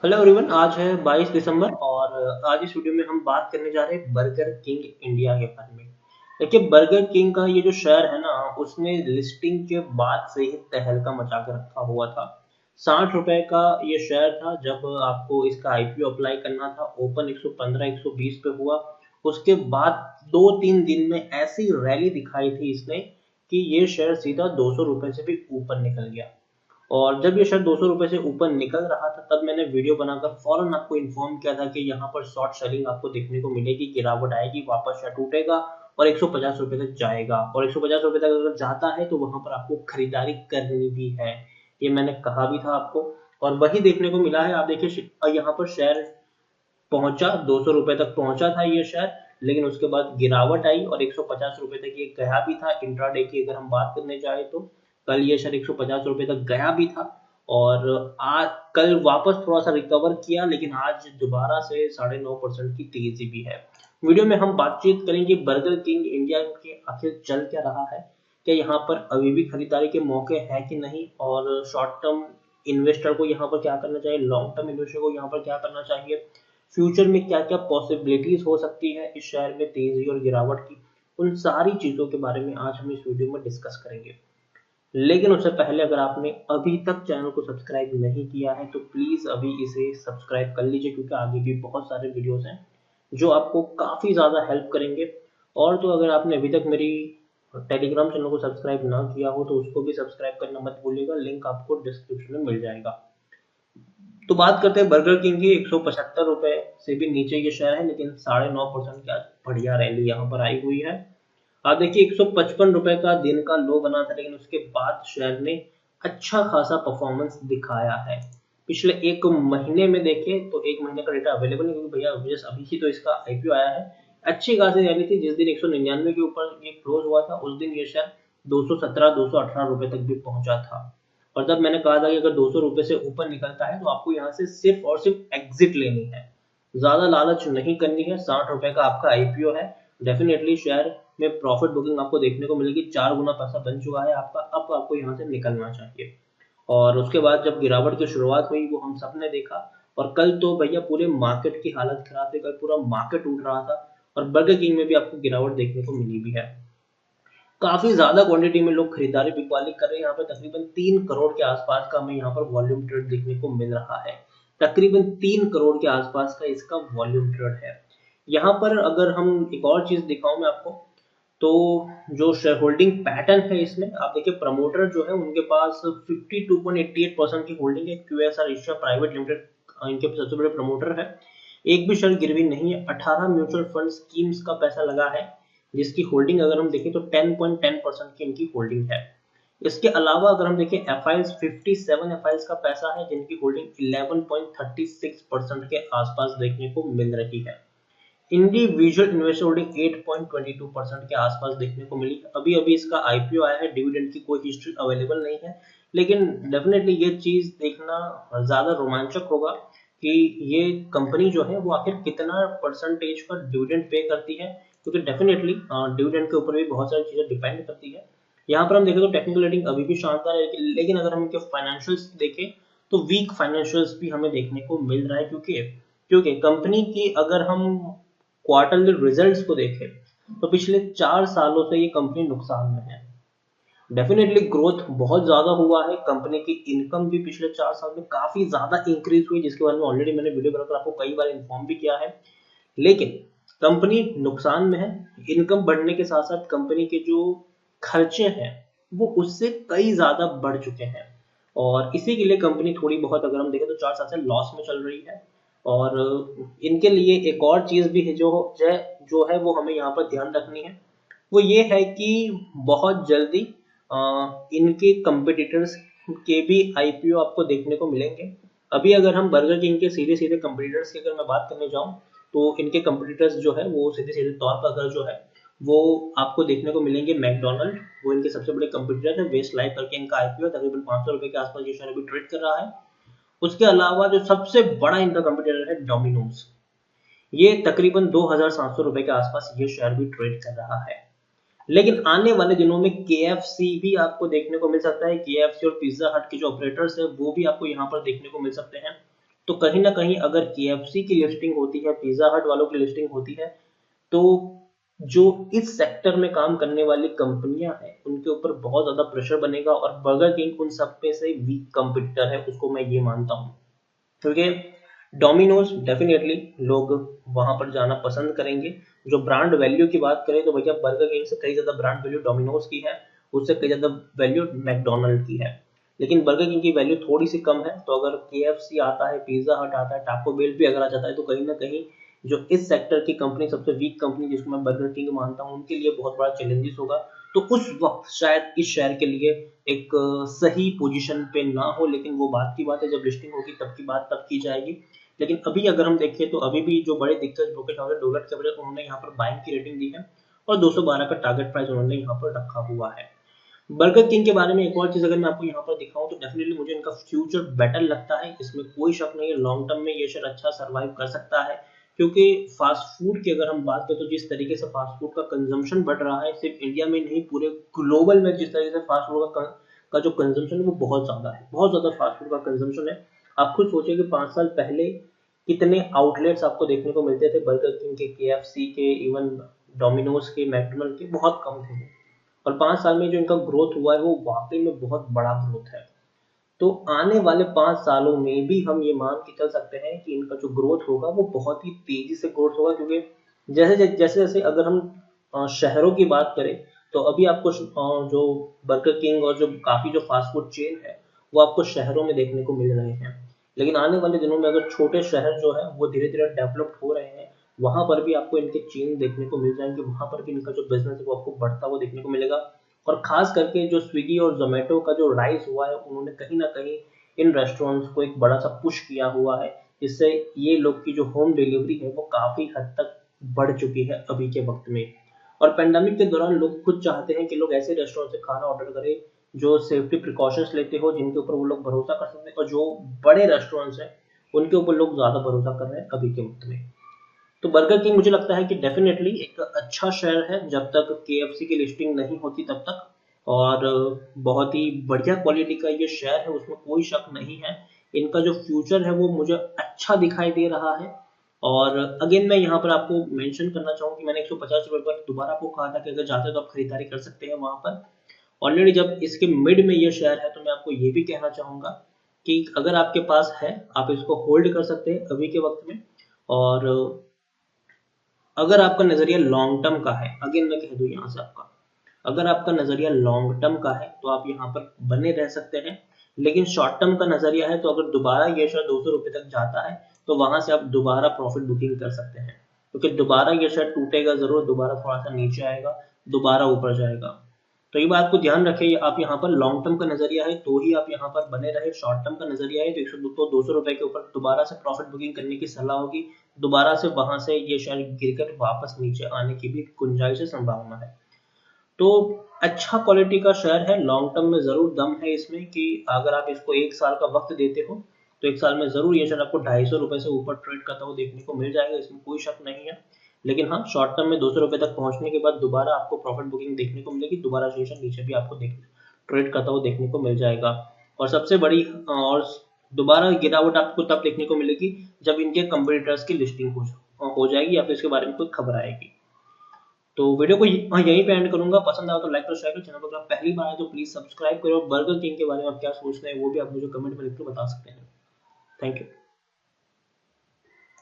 Hello everyone, आज है 22 दिसंबर और आज इस वीडियो में हम बात करने जा रहे हैं बर्गर किंग इंडिया के बारे में। देखिए, बर्गर किंग का ये जो शेयर है ना, उसने लिस्टिंग के बाद से ही तहलका मचा के रखा हुआ था। 60 रुपए का ये शेयर था जब आपको इसका आईपीओ अप्लाई करना था। ओपन 115 120 पे हुआ। उसके बाद 2-3 दिन में ऐसी रैली दिखाई थी इसने कि ये शेयर सीधा 200 रुपए से भी ऊपर निकल गया। और जब ये शेयर 200 रुपए से ऊपर निकल रहा था तब मैंने वीडियो बनाकर फौरन आपको इन्फॉर्म किया था कि यहाँ पर शॉर्ट सेलिंग आपको देखने को मिलेगी, गिरावट आएगी, वापस शेयर टूटेगा और 150 रुपए तक जाएगा। और 150 रुपए तक अगर जाता है तो वहां पर आपको खरीदारी करनी भी है, ये मैंने कहा भी था आपको। और वही देखने को मिला है। आप देखिए, यहाँ पर शेयर पहुंचा 200 रुपए तक पहुंचा था ये शेयर, लेकिन उसके बाद गिरावट आई और 150 रुपए तक ये गया भी था। इंट्राडे की अगर हम बात करने जाए तो कल ये शेयर 150 रुपए तक गया भी था और आज कल वापस थोड़ा सा रिकवर किया, लेकिन आज दोबारा से 9.5% की तेजी भी है। वीडियो में हम बातचीत करेंगे बर्गर किंग इंडिया के आखिर चल क्या रहा है, क्या यहाँ पर अभी भी खरीदारी के मौके हैं कि नहीं, और शॉर्ट टर्म इन्वेस्टर को यहाँ पर क्या करना चाहिए, लॉन्ग टर्म इन्वेस्टर को यहाँ पर क्या करना चाहिए, फ्यूचर में क्या क्या पॉसिबिलिटीज हो सकती है इस शेयर में तेजी और गिरावट की। उन सारी चीजों के बारे में आज हम इस वीडियो में डिस्कस करेंगे। लेकिन उससे पहले अगर आपने अभी तक चैनल को सब्सक्राइब नहीं किया है तो प्लीज अभी इसे सब्सक्राइब कर लीजिए, क्योंकि आगे भी बहुत सारे वीडियोस हैं जो आपको काफी ज्यादा हेल्प करेंगे। और तो अगर आपने अभी तक मेरी टेलीग्राम चैनल को सब्सक्राइब ना किया हो तो उसको भी सब्सक्राइब करना मत भूलिएगा, लिंक आपको डिस्क्रिप्शन में मिल जाएगा। तो बात करते हैं बर्गर किंग की। 175 रुपए से भी नीचे ये शेयर है, लेकिन 9.5% की आज बढ़िया रैली यहाँ पर आई हुई है। आप देखिए, 155 रुपए का दिन का लो बना था, लेकिन उसके बाद शेयर ने अच्छा खासा परफॉर्मेंस दिखाया है। पिछले एक महीने में देखें तो एक महीने का डेटा अवेलेबल नहीं, क्योंकि भैया जस्ट अभी ही तो इसका आईपीओ आया है। अच्छी खासी रैली थी। जिस दिन 199 के ऊपर ये क्लोज हुआ था उस दिन ये शेयर 217 218 रुपए तक भी पहुंचा था। और तब मैंने कहा था कि अगर 200 रुपए से ऊपर निकलता है तो आपको यहाँ से सिर्फ और सिर्फ एग्जिट लेनी है, ज्यादा लालच नहीं करनी है। 60 रुपए का आपका आईपीओ है, डेफिनेटली शेयर में प्रॉफिट बुकिंग आपको देखने को मिलेगी। 4 गुना पैसा बन चुका है आपका, अब आपको यहाँ से निकलना चाहिए। और उसके बाद जब गिरावट की शुरुआत हुई वो हम सब ने देखा। और कल तो भैया पूरे मार्केट की हालत खराब थी, कल पूरा मार्केट उठ रहा था और बर्गर किंग में भी आपको गिरावट देखने को मिली भी है। काफी ज्यादा क्वांटिटी में लोग खरीदारी बिकवाली कर रहे हैं। यहाँ पर तकरीबन 3 करोड़ के आसपास का हमें यहाँ पर वॉल्यूम ट्रेड देखने को मिल रहा है। तकरीबन 3 करोड़ के आसपास का इसका वॉल्यूम ट्रेड है। यहाँ पर अगर हम एक और चीज दिखाऊं मैं आपको, तो जो शेयर होल्डिंग पैटर्न है इसमें आप देखिए, प्रमोटर जो है उनके पास 52.88% की होल्डिंग है। क्यूएसआर एशिया प्राइवेट लिमिटेड इनके सबसे बड़े प्रमोटर है। एक भी शेयर गिरवी नहीं है। 18 म्यूचुअल फंड स्कीम्स का पैसा लगा है, जिसकी होल्डिंग अगर हम देखें तो 10.10% की इनकी होल्डिंग है। इसके अलावा अगर हम देखें एफ आई 57 एफ का पैसा है, जिनकी होल्डिंग 11.36% के आसपास देखने को मिल रही है। इंडिविजुअल इन्वेस्टर होल्डिंग 8.22% के आसपास देखने को मिली। अभी अभी इसका आईपीओ आया है, डिविडेंड की कोई हिस्ट्री अवेलेबल नहीं है, लेकिन डेफिनेटली ये चीज देखना ज्यादा रोमांचक होगा कि ये कंपनी जो है वो आखिर कितना परसेंटेज का डिविडेंड पे करती है, क्योंकि डेफिनेटली डिविडेंड के ऊपर भी बहुत सारी चीजें डिपेंड करती है। यहाँ पर हम देखें तो टेक्निकल रेटिंग अभी भी शानदार है, लेकिन अगर हम इनके फाइनेंशियल्स देखें तो वीक फाइनेंशियल्स भी हमें देखने को मिल रहा है। क्योंकि क्योंकि कंपनी की अगर हम क्वार्टरली रिजल्ट्स को देखें तो पिछले 4 सालों से ये कंपनी नुकसान में है। डेफिनेटली ग्रोथ बहुत ज्यादा हुआ है, कंपनी की इनकम भी पिछले 4 साल में काफी ज्यादा इंक्रीज हुई, जिसके बारे में ऑलरेडी मैंने वीडियो बनाकर आपको कई बार इन्फॉर्म भी किया है। लेकिन कंपनी नुकसान में है। इनकम बढ़ने के साथ साथ कंपनी के जो खर्चे हैं वो उससे कई ज्यादा बढ़ चुके हैं, और इसी के लिए कंपनी थोड़ी बहुत अगर हम देखें तो 4 साल से लॉस में चल रही है। और इनके लिए एक और चीज भी है जो है वो हमें यहाँ पर ध्यान रखनी है। वो ये है कि बहुत जल्दी इनके कंपिटिटर्स के भी आईपीओ आपको देखने को मिलेंगे। अभी अगर हम बर्गर किंग के सीधे सीधे कंपिटिटर्स की अगर मैं बात करने जाऊं तो इनके कंपिटिटर्स जो है वो सीधे सीधे तौर पर अगर जो है वो आपको देखने को मिलेंगे मैकडोनल्ड, वो इनके सबसे बड़े कंपिटिटर है। वेस्ट लाइफ करके इनका आईपीओ तकरीबन 500 रुपए के आसपास ये शेयर अभी ट्रेड कर रहा है। उसके अलावा जो सबसे बड़ा इनका कंपिटिटर है डोमिनोज, ये तकरीबन 2700 रुपए के आसपास ये शेयर भी ट्रेड कर रहा है। लेकिन आने वाले दिनों में केएफसी भी आपको देखने को मिल सकता है। केएफसी और पिज्जा हट के जो ऑपरेटर्स है वो भी आपको यहाँ पर देखने को मिल सकते हैं। तो कहीं ना कहीं अगर KFC की लिस्टिंग होती है, पिज्जा हट वालों की लिस्टिंग होती है, तो जो इस सेक्टर में काम करने वाली कंपनियां हैं उनके ऊपर बहुत ज्यादा प्रेशर बनेगा, और बर्गर किंग उन सब पे से वीक कंपटीटर है, उसको मैं ये मानता हूँ। क्योंकि डोमिनोज डेफिनेटली लोग वहां पर जाना पसंद करेंगे। जो ब्रांड वैल्यू की बात करें तो भैया बर्गर किंग से कई ज्यादा ब्रांड वैल्यू डोमिनोज की है, उससे कई ज्यादा वैल्यू मैकडोनल्ड की है। लेकिन बर्गर किंग की वैल्यू थोड़ी सी कम है, तो अगर KFC आता है, पिज्जा हट आता है, टाको बेल भी अगर आ जाता है, तो कहीं ना कहीं जो इस सेक्टर की कंपनी, सबसे वीक कंपनी जिसको मैं बर्गर किंग मानता हूँ, उनके लिए बहुत बड़ा चैलेंजेस होगा। तो उस वक्त शायद इस शेयर के लिए एक सही पोजीशन पे ना हो, लेकिन वो बात की बात है, जब लिस्टिंग होगी तब की बात तब की जाएगी। लेकिन अभी अगर हम देखें तो अभी भी जो बड़े दिग्गज ब्रोकरेज हाउस डोलर कैपिटल, उन्होंने यहाँ पर बाइंग की रेटिंग दी है और 212 का टारगेट प्राइस उन्होंने यहाँ पर रखा हुआ है। बर्गर किंग के बारे में एक और चीज अगर मैं आपको यहाँ पर दिखाऊं तो डेफिनेटली मुझे इनका फ्यूचर बेटर लगता है, इसमें कोई शक नहीं है। लॉन्ग टर्म में ये शेयर अच्छा सर्वाइव कर सकता है, क्योंकि फास्ट फूड की अगर हम बात करें तो जिस तरीके से फास्ट फूड का कंजम्पशन बढ़ रहा है, सिर्फ इंडिया में नहीं पूरे ग्लोबल में जिस तरीके से फास्ट फूड का जो कंजम्पशन है वो बहुत ज्यादा है, बहुत ज्यादा फास्ट फूड का कंजम्पशन है। आप खुद सोचिए कि 5 साल पहले कितने आउटलेट्स आपको देखने को मिलते थे बर्गर किंग के, KFC के, इवन डोमिनोज के, मैकडोनल्ड के, बहुत कम थे। और 5 साल में जो इनका ग्रोथ हुआ है वो वाकई में बहुत बड़ा ग्रोथ है। तो आने वाले 5 सालों में भी हम ये मान के चल सकते हैं कि इनका जो ग्रोथ होगा वो बहुत ही तेजी से ग्रोथ होगा, क्योंकि जैसे जैसे जैसे अगर हम शहरों की बात करें तो अभी आपको जो बर्गर किंग और जो काफी जो फास्ट फूड चेन है वो आपको शहरों में देखने को मिल रहे हैं। लेकिन आने वाले दिनों में अगर छोटे शहर जो है वो धीरे धीरे डेवलप्ड हो रहे हैं, वहां पर भी आपको इनके चेन देखने को मिल जाएंगे, वहां पर भी इनका जो बिजनेस है वो आपको बढ़ता हुआ देखने को मिलेगा। और खास करके जो स्विगी और जोमेटो का जो राइज हुआ है, उन्होंने कहीं ना कहीं इन रेस्टोरेंट्स को एक बड़ा सा पुश किया हुआ है, जिससे ये लोग की जो होम डिलीवरी है वो काफी हद तक बढ़ चुकी है अभी के वक्त में। और पेंडेमिक के दौरान लोग खुद चाहते हैं कि लोग ऐसे रेस्टोरेंट से खाना ऑर्डर करें जो सेफ्टी प्रिकॉशंस लेते हो, जिनके ऊपर वो लोग भरोसा कर सकते हैं, और जो बड़े रेस्टोरेंट्स हैं उनके ऊपर लोग ज्यादा भरोसा कर रहे हैं अभी के वक्त में। तो बर्गर किंग मुझे लगता है कि डेफिनेटली एक अच्छा शेयर है जब तक KFC की लिस्टिंग नहीं होती तब तक। और बहुत ही बढ़िया क्वालिटी का ये शेयर है, उसमें कोई शक नहीं है। इनका जो फ्यूचर है वो मुझे अच्छा दिखाई दे रहा है। और अगेन मैं यहाँ पर आपको मेंशन करना चाहूँ कि मैंने 150 रुपए पर दोबारा आपको कहा था कि अगर चाहते हो तो आप खरीदारी कर सकते हैं वहां पर। ऑलरेडी जब इसके मिड में ये शेयर है तो मैं आपको ये भी कहना चाहूंगा कि अगर आपके पास है आप इसको होल्ड कर सकते हैं अभी के वक्त में। और अगर आपका नजरिया लॉन्ग टर्म का है, अगेन मैं कह दूं यहाँ से आपका, अगर आपका नजरिया लॉन्ग टर्म का है तो आप यहाँ पर बने रह सकते हैं। लेकिन शॉर्ट टर्म का नजरिया है तो अगर दोबारा ये शेयर 200 रुपए तक जाता है तो वहां से आप दोबारा प्रॉफिट बुकिंग कर सकते हैं, क्योंकि दोबारा ये शेयर टूटेगा जरूर, दोबारा थोड़ा सा नीचे आएगा, दोबारा ऊपर जाएगा। तो ये बात को ध्यान रखिए, आप यहाँ पर लॉन्ग टर्म का नजरिया है तो ही आप यहाँ पर बने रहे। शॉर्ट टर्म का नजरिया है तो 100-200 रुपए के ऊपर दोबारा से प्रॉफिट बुकिंग करने की सलाह होगी। दोबारा से वहां से ये शेयर गिरकर वापस नीचे आने की भी गुंजाइश है, संभावना है। तो अच्छा क्वालिटी का शेयर है, लॉन्ग टर्म में जरूर दम है इसमें, कि अगर आप इसको 1 साल का वक्त देते हो तो 1 साल में जरूर ये शेयर आपको 250 रुपए से ऊपर ट्रेड करता हुआ देखने को मिल जाएगा, इसमें कोई शक नहीं है। लेकिन हाँ, शॉर्ट टर्म में 200 रुपए तक पहुंचने के बाद दोबारा आपको प्रॉफिट बुकिंग देखने को मिलेगी, दोबारा शेयर नीचे भी आपको ट्रेड करता हुआ देखने को मिल जाएगा। और सबसे बड़ी और दोबारा गिरावट आपको तब देखने को मिलेगी जब इनके कंपटीटर्स की लिस्टिंग हो जाएगी या फिर इसके बारे में कोई खबर आएगी। तो वीडियो को यहीं पे एंड करूंगा। पसंद आया तो लाइक और शेयर करो, चैनल को अगर पहली बार आए तो प्लीज सब्सक्राइब करो। बर्गर किंग के बारे में आप क्या सोचते हैं वो भी आप मुझे कमेंट में लिख कर बता सकते हैं। Thank you.